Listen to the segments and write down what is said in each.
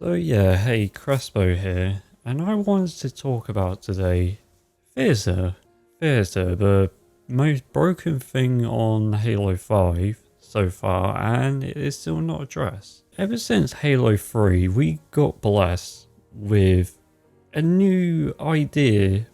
So yeah, hey, Crespo here, and I wanted to talk about today Theatre. Theatre, the most broken thing on Halo 5 so far, and it is still not addressed. Ever since Halo 3, we got blessed with a new idea,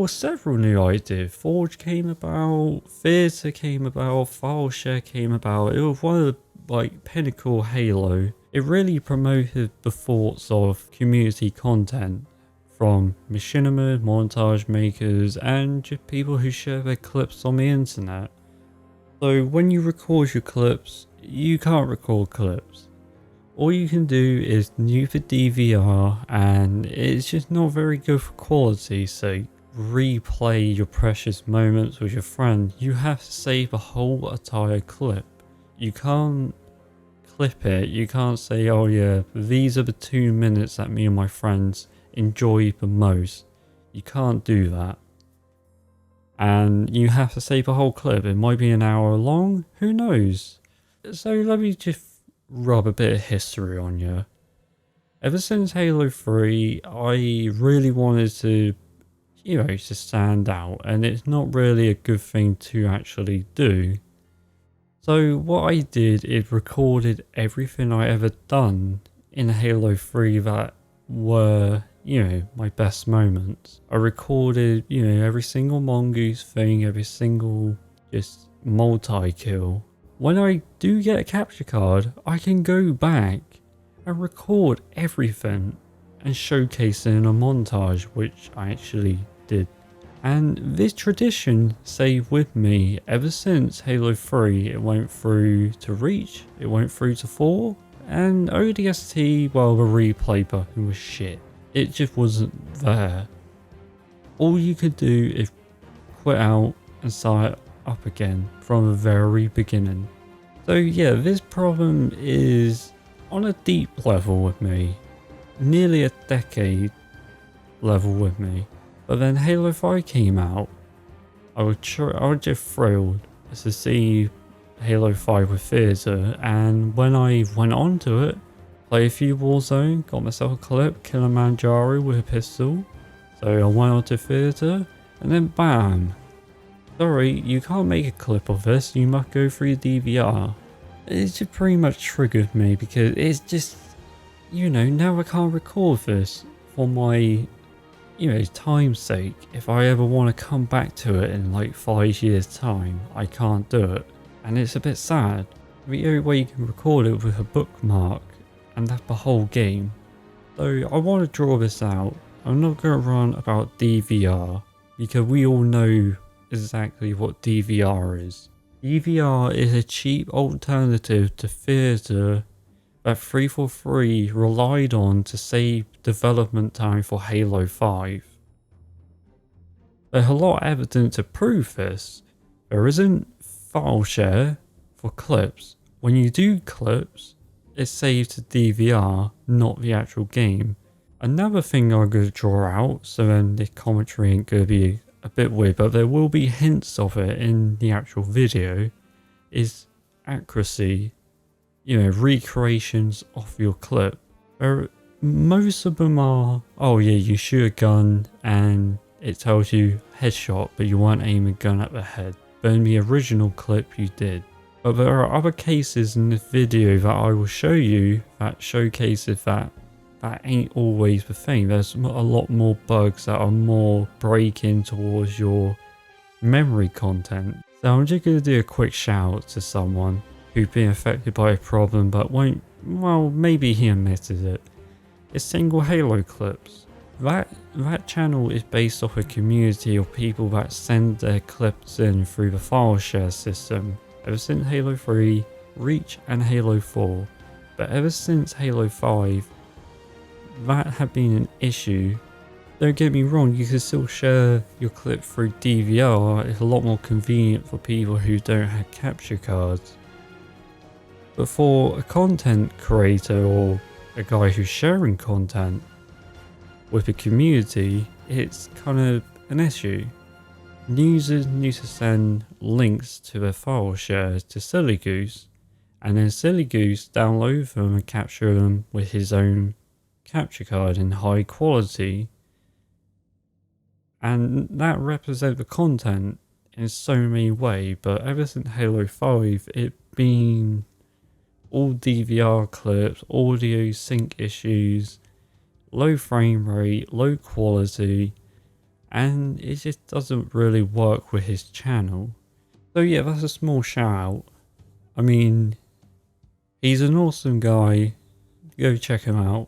several new ideas. Forge came about, Theatre came about, File Share came about. It was one of the pinnacle Halo. It really promoted the thoughts of community content from machinima, montage makers, and just people who share their clips on the internet. So when you record your clips, you can't record clips. All you can do is use the DVR, and it's just not very good for quality, so replay your precious moments with your friend. You have to save the whole entire clip. You can't clip it. You can't say, oh yeah, these are the 2 minutes that me and my friends enjoy the most. You can't do that. And you have to save the whole clip. It might be an hour long, who knows? So let me just rub a bit of history on you. Ever since Halo 3, I really wanted to, to stand out, and it's not really a good thing to actually do. So what I did is recorded everything I ever done in Halo 3 that were, my best moments. I recorded, every single mongoose thing, every single just multi-kill. When I do get a capture card, I can go back and record everything and showcase it in a montage, which I actually did. And this tradition stayed with me ever since Halo 3. It went through to Reach, it went through to 4, and ODST, well, the replay button was shit. It just wasn't there. All you could do is quit out and start up again from the very beginning. So yeah, this problem is on a deep level with me, nearly a decade level with me. But then Halo 5 came out. I was just thrilled to see Halo 5 with Theatre, and when I went onto it, played a few Warzone, got myself a clip, Kilimanjaro with a pistol. So I went onto Theatre, and then bam. Sorry, you can't make a clip of this, you must go through DVR. It just pretty much triggered me because it's just, now I can't record this for my, time's sake. If I ever want to come back to it in like 5 years time, I can't do it. And it's a bit sad. The only way you can record it with a bookmark, and that's the whole game. So I want to draw this out. I'm not going to run about DVR because we all know exactly what DVR is. DVR is a cheap alternative to Theatre that 343 relied on to save development time for Halo 5. There's a lot of evidence to prove this. There isn't file share for clips. When you do clips, it's saved to DVR, not the actual game. Another thing I'm going to draw out, so then the commentary ain't going to be a bit weird, but there will be hints of it in the actual video, is accuracy, recreations of your clip. Most of them are, oh yeah, you shoot a gun and it tells you headshot, but you weren't aiming a gun at the head. But in the original clip you did. But there are other cases in this video that I will show you that showcases that ain't always the thing. There's a lot more bugs that are more breaking towards your memory content. So I'm just going to do a quick shout out to someone who's been affected by a problem but won't, well, maybe he admitted it. It's Single Halo Clips. That channel is based off a community of people that send their clips in through the file share system ever since Halo 3, Reach and Halo 4. But ever since Halo 5, that had been an issue. Don't get me wrong, you can still share your clip through DVR. It's a lot more convenient for people who don't have capture cards. But for a content creator or a guy who's sharing content with a community, it's kind of an issue. Users need to send links to their file shares to Silly Goose, and then Silly Goose downloads them and capture them with his own capture card in high quality, and that represents the content in so many ways. But ever since Halo 5, it being all DVR clips, audio sync issues, low frame rate, low quality, and it just doesn't really work with his channel. So yeah, that's a small shout out. I mean, he's an awesome guy, go check him out.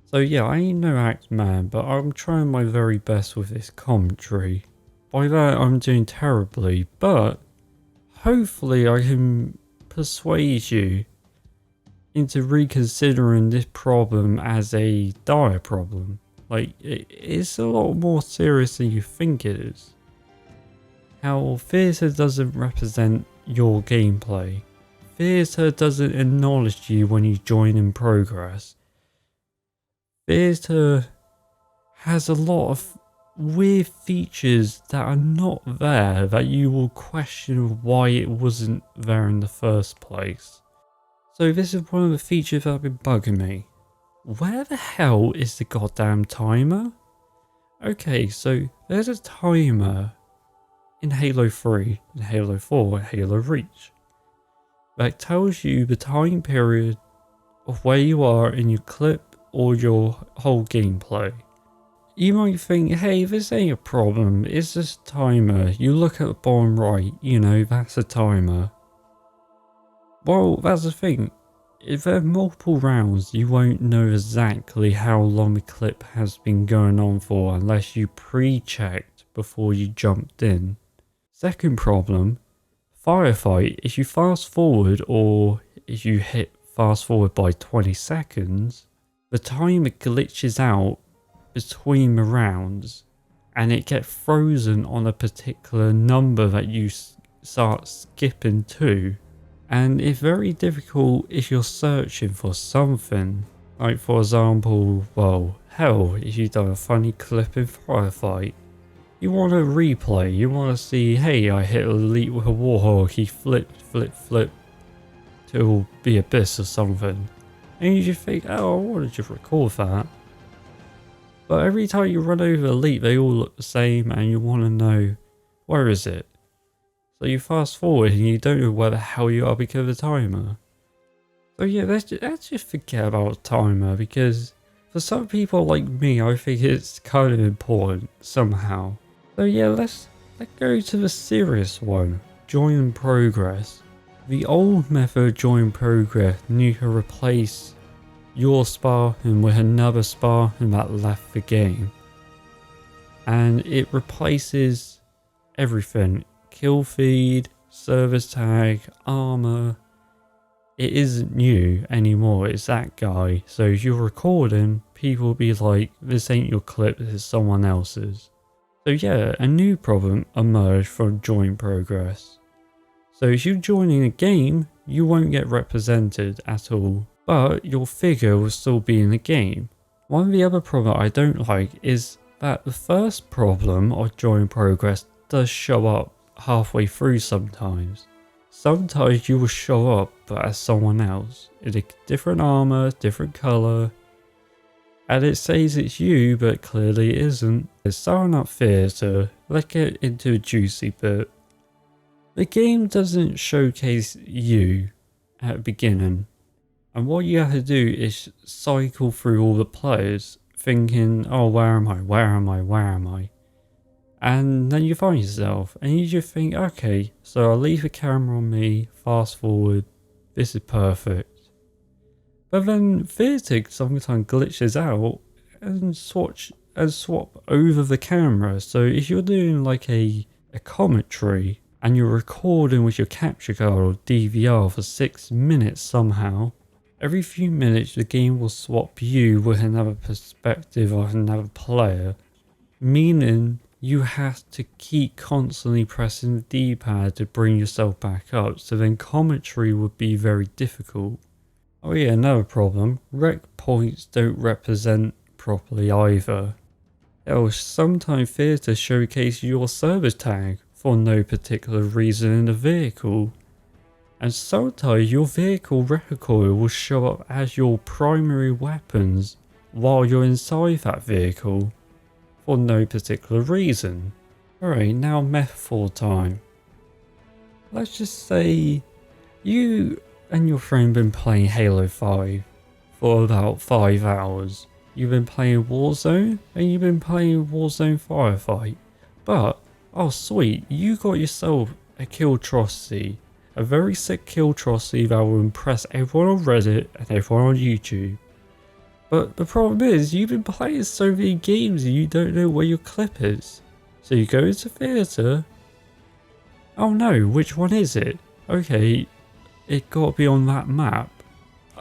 So yeah, I ain't no act man, but I'm trying my very best with this commentary. By that I'm doing terribly, but hopefully I can persuade you into reconsidering this problem as a dire problem. Like, it's a lot more serious than you think it is. How theatre doesn't represent your gameplay. Theatre doesn't acknowledge you when you join in progress. Theatre has a lot of weird features that are not there that you will question why it wasn't there in the first place. So this is one of the features that have been bugging me. Where the hell is the goddamn timer? Okay, so there's a timer in Halo 3, in Halo 4, and Halo Reach that tells you the time period of where you are in your clip or your whole gameplay. You might think, hey, this ain't a problem, it's just a timer. You look at the bottom right, you know, that's a timer. Well, that's the thing. If there are multiple rounds, you won't know exactly how long the clip has been going on for unless you pre-checked before you jumped in. Second problem, Firefight, if you fast forward or if you hit fast forward by 20 seconds, the timer glitches out between the rounds and it gets frozen on a particular number that you start skipping to. And it's very difficult if you're searching for something. Like for example, well, hell, if you've done a funny clip in Firefight, you want to replay, you want to see, hey, I hit elite with a warhawk, he flipped to the abyss or something. And you just think, oh, I want to just record that. But every time you run over elite, they all look the same and you want to know, where is it? So you fast forward and you don't know where the hell you are because of the timer. So yeah, let's just forget about the timer, because for some people like me, I think it's kind of important somehow. So yeah, let's go to the serious one, join in progress. The old method of join progress knew to replace your sparring with another sparring that left the game. And it replaces everything. Kill feed, service tag, armor. It isn't you anymore, it's that guy. So if you're recording, people will be like, this ain't your clip, this is someone else's. So yeah, a new problem emerged from join progress. So if you're joining a game, you won't get represented at all, but your figure will still be in the game. One of the other problems I don't like is that the first problem of join progress does show up halfway through sometimes. Sometimes you will show up but as someone else, in a different armor, different colour, and it says it's you but clearly it isn't. It's starting up theatre, let's get into a juicy bit. The game doesn't showcase you at the beginning, and what you have to do is cycle through all the players thinking, oh, where am I, where am I, where am I? And then you find yourself and you just think, okay, so I'll leave the camera on me, fast forward, this is perfect. But then theatre sometimes glitches out and swap over the camera. So if you're doing like a commentary and you're recording with your capture card or DVR for 6 minutes somehow, every few minutes the game will swap you with another perspective of another player, meaning you have to keep constantly pressing the D-pad to bring yourself back up, so then commentary would be very difficult. Oh yeah, another problem, rec points don't represent properly either. Hell, sometimes theatre showcase your service tag for no particular reason in the vehicle. And sometimes your vehicle recoil will show up as your primary weapons while you're inside that vehicle for no particular reason. Alright, now metaphor time. Let's just say you and your friend been playing Halo 5 for about 5 hours. You've been playing Warzone and you've been playing Warzone Firefight. But, oh sweet, you got yourself a Killtrocity. A very sick Killtrocity that will impress everyone on Reddit and everyone on YouTube. But the problem is, you've been playing so many games and you don't know where your clip is. So you go into theatre. Oh no, which one is it? Okay, it got to be on that map.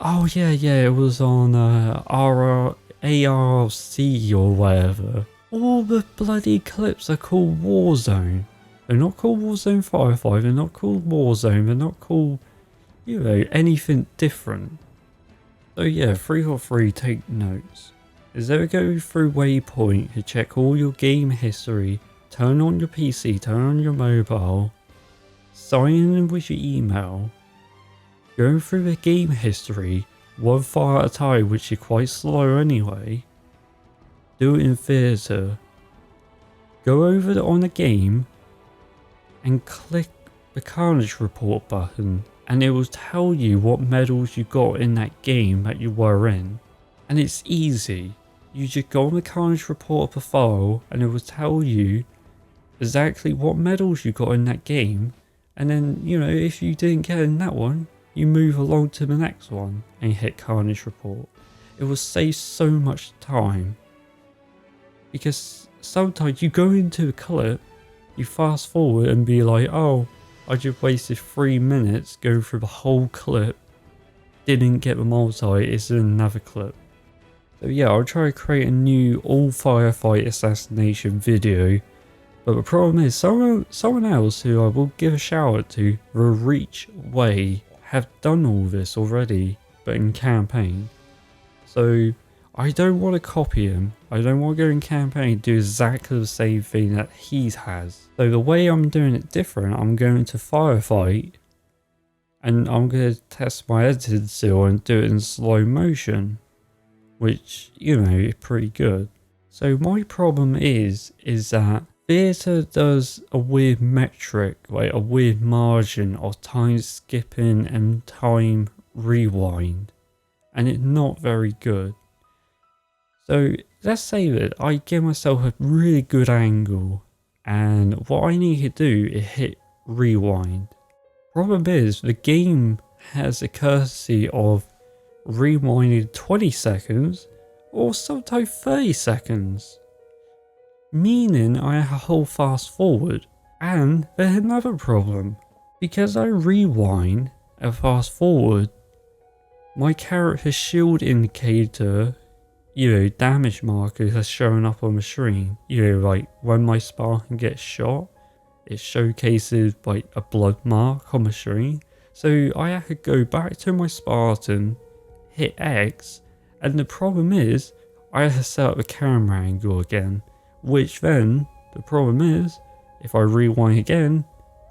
Oh yeah, it was on ARC or whatever. All the bloody clips are called Warzone. They're not called Warzone Firefight, they're not called Warzone, they're not called, you know, anything different. So yeah, 343, take notes. Is there a go through waypoint to check all your game history, turn on your PC, turn on your mobile, sign in with your email, go through the game history, one file at a time, which is quite slow anyway, do it in theatre, go over on the game, and click the Carnage Report button, and it will tell you what medals you got in that game that you were in. And it's easy. You just go on the Carnage Report of the file and it will tell you exactly what medals you got in that game, and then, you know, if you didn't get in that one, you move along to the next one and hit Carnage Report. It will save so much time, because sometimes you go into a clip, you fast forward and be like, oh, I just wasted 3 minutes going through the whole clip, didn't get the multi, it's in another clip. So yeah, I'll try to create a new all Firefight Assassination video, but the problem is someone else who I will give a shout out to, the Reach Way, have done all this already, but in campaign. So I don't want to copy him. I don't want to go in campaign and do exactly the same thing that he has. So the way I'm doing it different, I'm going to Firefight and I'm going to test my editing skill and do it in slow motion, which, you know, is pretty good. So my problem is that theatre does a weird metric, like a weird margin of time skipping and time rewind, and it's not very good. So let's say that I give myself a really good angle, and what I need to do is hit rewind. Problem is, the game has a courtesy of rewinding 20 seconds or sometimes 30 seconds. Meaning I have a whole fast forward. And there's another problem. Because I rewind and fast forward, my character's shield indicator, you know, damage marker has shown up on the screen. You know, like when my Spartan gets shot, it showcases like a blood mark on the screen. So I have to go back to my Spartan, hit X, and the problem is I have to set up the camera angle again, which then the problem is if I rewind again,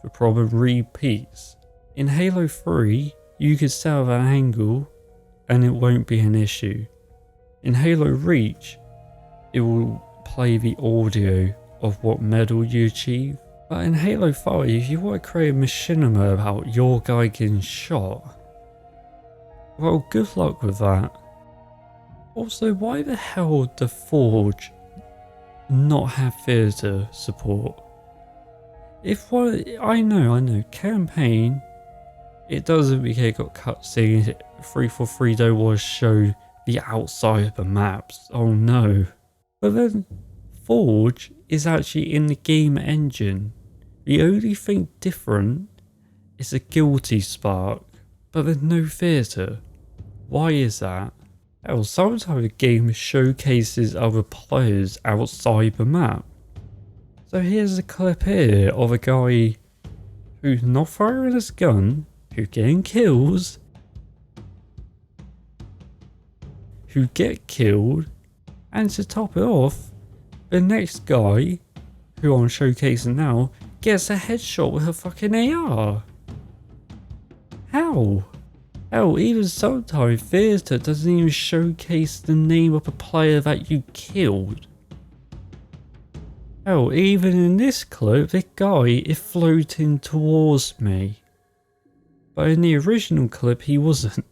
the problem repeats. In Halo 3, you can set up an angle and it won't be an issue. In Halo Reach, it will play the audio of what medal you achieve. But in Halo 5, if you want to create a machinima about your guy getting shot, well, good luck with that. Also, why the hell did DeForge not have theatre support? If what I know, campaign, it doesn't because it got cutscenes. 343 don't want to show the outside of the maps. Oh no. But then Forge is actually in the game engine. The only thing different is a guilty spark, but there's no theatre. Why is that? Hell, sometimes a game showcases other players outside the map. So here's a clip here of a guy who's not firing his gun, who's getting kills, who get killed, and to top it off, the next guy, who I'm showcasing now, gets a headshot with a fucking AR. How? Hell, even sometimes theatre doesn't even showcase the name of a player that you killed. Hell, even in this clip, the guy is floating towards me. But in the original clip, he wasn't.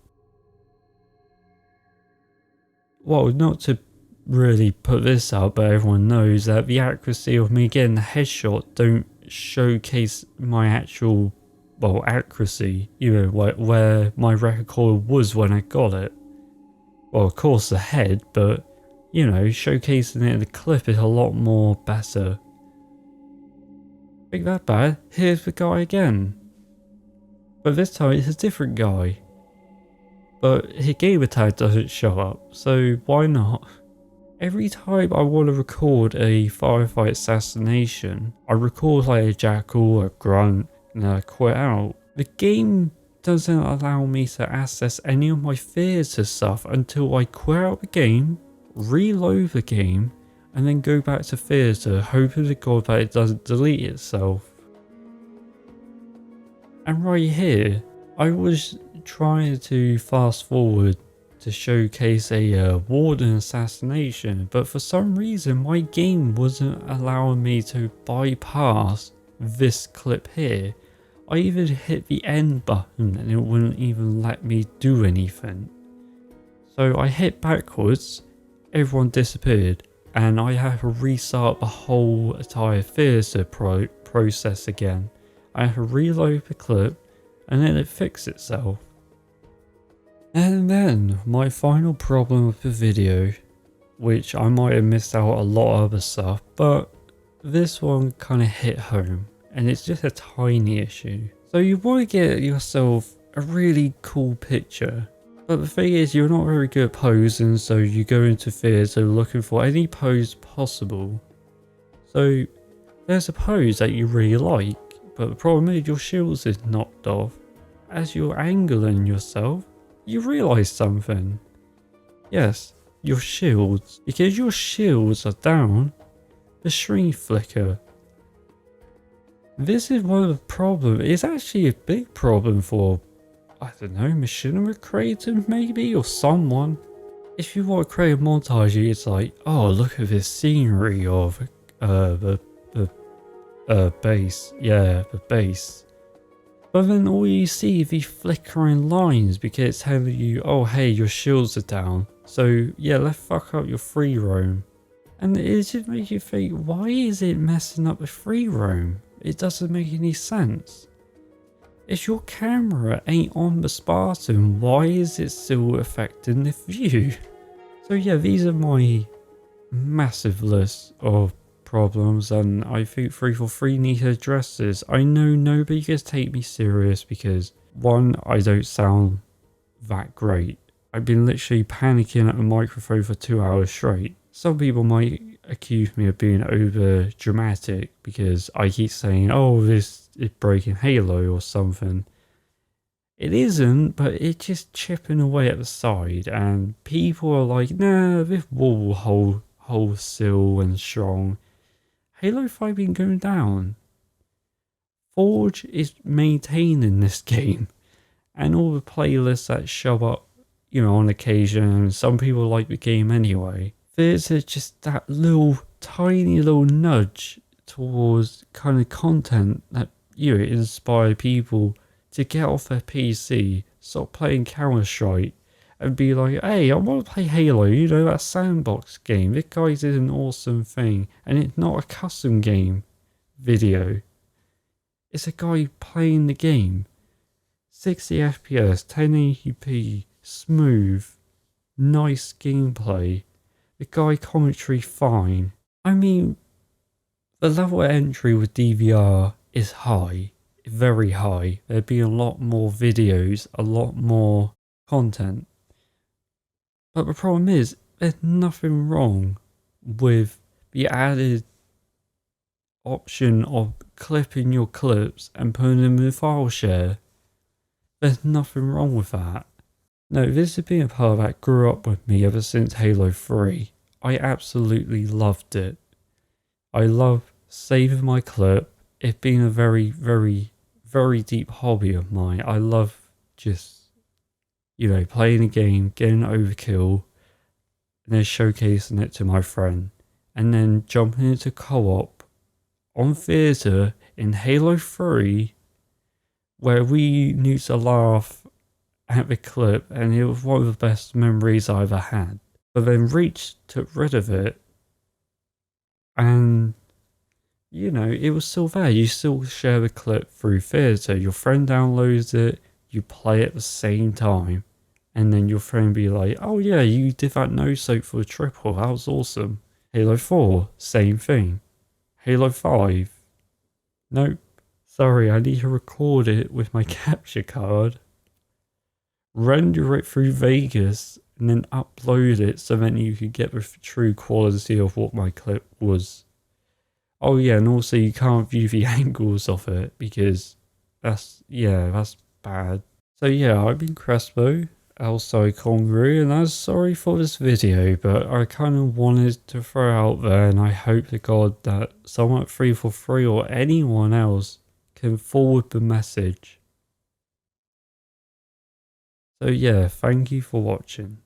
Well, not to really put this out, but everyone knows that the accuracy of me getting the headshot don't showcase my actual, well, accuracy, you know, where my recoil was when I got it. Well, of course the head, but, you know, showcasing it in the clip is a lot more better. Ain't that bad. Here's the guy again. But this time it's a different guy. But his gamer tag doesn't show up, so why not? Every time I want to record a Firefight assassination, I record like a jackal, a grunt, and I quit out. The game doesn't allow me to access any of my theatre stuff until I quit out the game, reload the game, and then go back to theatre, hoping to God that it doesn't delete itself. And right here, I was trying to fast forward to showcase a Warden Assassination, but for some reason my game wasn't allowing me to bypass this clip here. I even hit the end button and it wouldn't even let me do anything. So I hit backwards, everyone disappeared, and I had to restart the whole entire theatre process again. I had to reload the clip and then it fixed itself. And then my final problem with the video, which I might have missed out a lot of other stuff, but this one kind of hit home, and it's just a tiny issue. So you want to get yourself a really cool picture, but the thing is you're not very good at posing, so you go into theatre looking for any pose possible. So there's a pose that you really like, but the problem is your shields is knocked off. As you're angling yourself, you realise something. Yes, your shields. Because your shields are down, the screen flicker. This is one of the problems. It's actually a big problem for, I don't know, machinima creators maybe, or someone. If you want to create a montage, it's like, oh, look at this scenery of the base. Yeah, the base. But then all you see is these flickering lines because it's telling you, oh hey, your shields are down. So yeah, let's fuck up your free roam. And it just makes you think, why is it messing up the free roam? It doesn't make any sense. If your camera ain't on the Spartan, why is it still affecting the view? So yeah, these are my massive list of problems, and I think 343 need to address this. I know nobody can take me serious because, one, I don't sound that great. I've been literally panicking at the microphone for 2 hours straight. Some people might accuse me of being over dramatic because I keep saying, oh, this is breaking Halo or something. It isn't, but it's just chipping away at the side, and people are like, nah, this wall will hold still and strong. Halo 5 been going down. Forge is maintaining this game, and all the playlists that show up, you know, on occasion, and some people like the game anyway. There's just that little tiny little nudge towards kind of content that, you know, inspire people to get off their PC, stop playing Counter-Strike, and be like, hey, I want to play Halo, you know, that sandbox game. This guy's did an awesome thing, and it's not a custom game video. It's a guy playing the game. 60 FPS, 1080p, smooth, nice gameplay. The guy commentary fine. I mean, the level of entry with DVR is high, very high. There'd be a lot more videos, a lot more content. But the problem is, there's nothing wrong with the added option of clipping your clips and putting them in file share. There's nothing wrong with that. No, this has been a part that grew up with me ever since Halo 3. I absolutely loved it. I love saving my clip. It's been a very, very, very deep hobby of mine. I love just you know, playing a game, getting overkill, and then showcasing it to my friend, and then jumping into co-op on theatre in Halo 3, where we knew to laugh at the clip, and it was one of the best memories I ever had. But then Reach took rid of it, and you know, it was still there. You still share the clip through theatre. Your friend downloads it, you play it at the same time, and then your friend be like, oh yeah, you did that no-soap for the triple, that was awesome. Halo 4, same thing. Halo 5, nope. Sorry, I need to record it with my capture card, render it through Vegas, and then upload it so then you could get the true quality of what my clip was. Oh yeah, and also you can't view the angles of it because that's bad. So yeah, I've been Crespo, also Congaroo, and I'm sorry for this video, but I kind of wanted to throw out there, and I hope to God that someone at 343 or anyone else can forward the message. So yeah, thank you for watching.